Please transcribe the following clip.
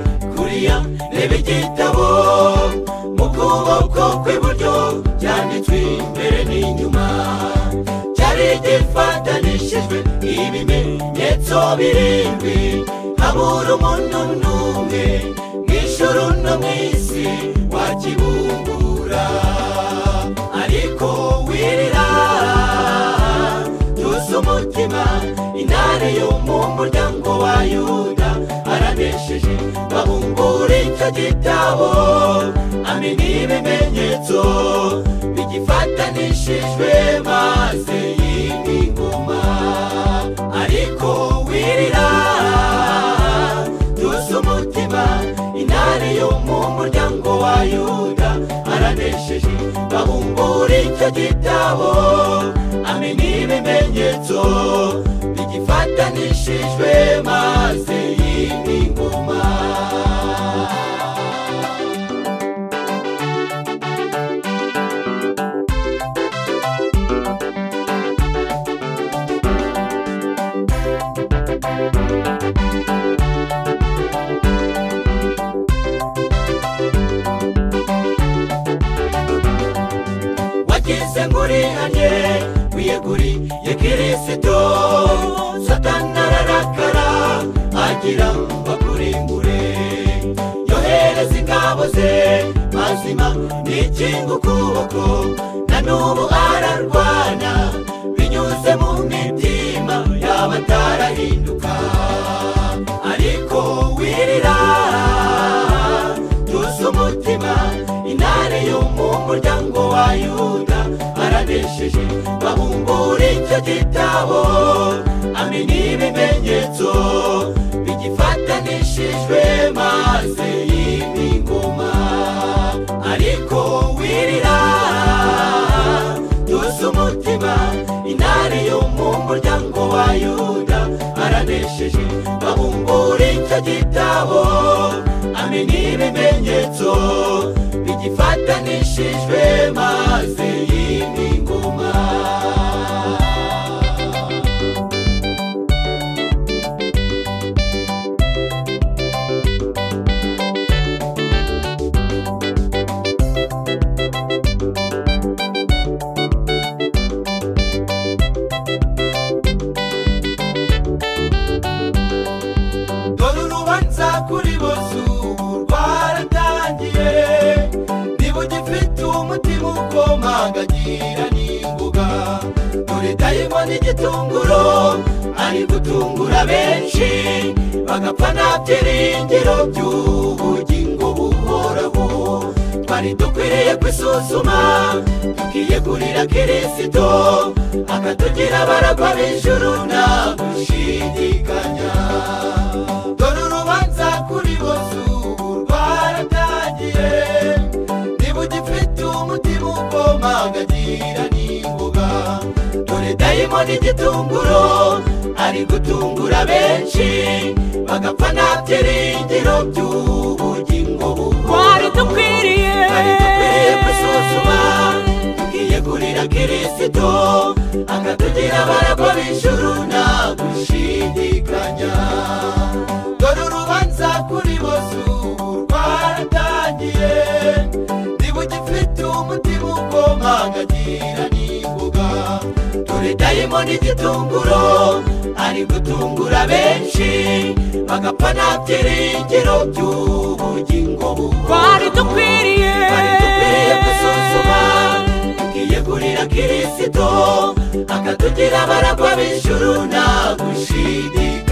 Reba igitabo mu kuboko kw'iburyo cyanditswe imbere n'inyuma, cyari gifatanishijwe ibimenyetso birindwi, habura umuntu n'umwe mw'ijuru no mw'isi wakibumbura. Ariko wirira tuzi umutima, intare yo mu muryango wa Yuda aranesheje, babumbura icyo gitabo amenya ibimenyetso bigifatanishijwe, maze yima ingoma. Ariko wirira tuzi umutima, intare yo mu muryango wa Yuda aranesheje, babumbura icyo gitabo amenya ibimenyetso bigifatanishijwe, maze yima ingoma. Wagize ngurihanye wiyeguriye Kristo, Satani ararakara agira ngo akurimbure, yohereza ingabo ze mazima n'ikinga ukuboko, na n'ubu ararwana binyuze mu mitima y'abatarahinduka. Ariko wirira tuzi umutima, intare yo mu muryango wa Yuda aranesheje, babumbura icyo gitabo amenya ibimenyetso bigifatanishijwe, maze yima ingoma. Ariko wirira tuzi umutima, intare yo mu muryango wa Yuda aranesheje, babumbura icyo gitabo amenya ibimenyetso bigifatanishijwe, maze yima ingoma. Dore urubanza kuri bose ubu rwaratangiye, niba ugifite umutima ukomangagira n'ingoga. Dore dayimoni igitunguro ari gutungura benshi, bagapfa nta byiringiro by'ubugingo buhoraho. Twari dukwiriye kwisuzuma tukiyegurira Kristo, akatugira abaragwa b'ijuru nta gushidikanya. Dore urubanza kuri bose ubu rwaratangiye, niba ugifite umutima ukomangagira n'ingoga. Dore dayimoni igitunguro ari gutungura benshi, bagapfa nta byiringiro by'ubugingo buhoraho. Twari dukwiriye kwisuzuma tukiyegurira Kristo, akatugira abaragwa b'ijuru nta gushidikanya. Dore urubanza kuri bose ubu rwaratangiye, niba ugifite umutima ukomangagira n'ingoga. Dore dayimoni igitunguro ari gutungura benshi, bagapfa nta byiringiro by'ubugingo buhoraho. Twari dukwiriye kwisuzuma tukiyegurira Kristo, akatugira abaragwa b'ijuru nta gushidikanya.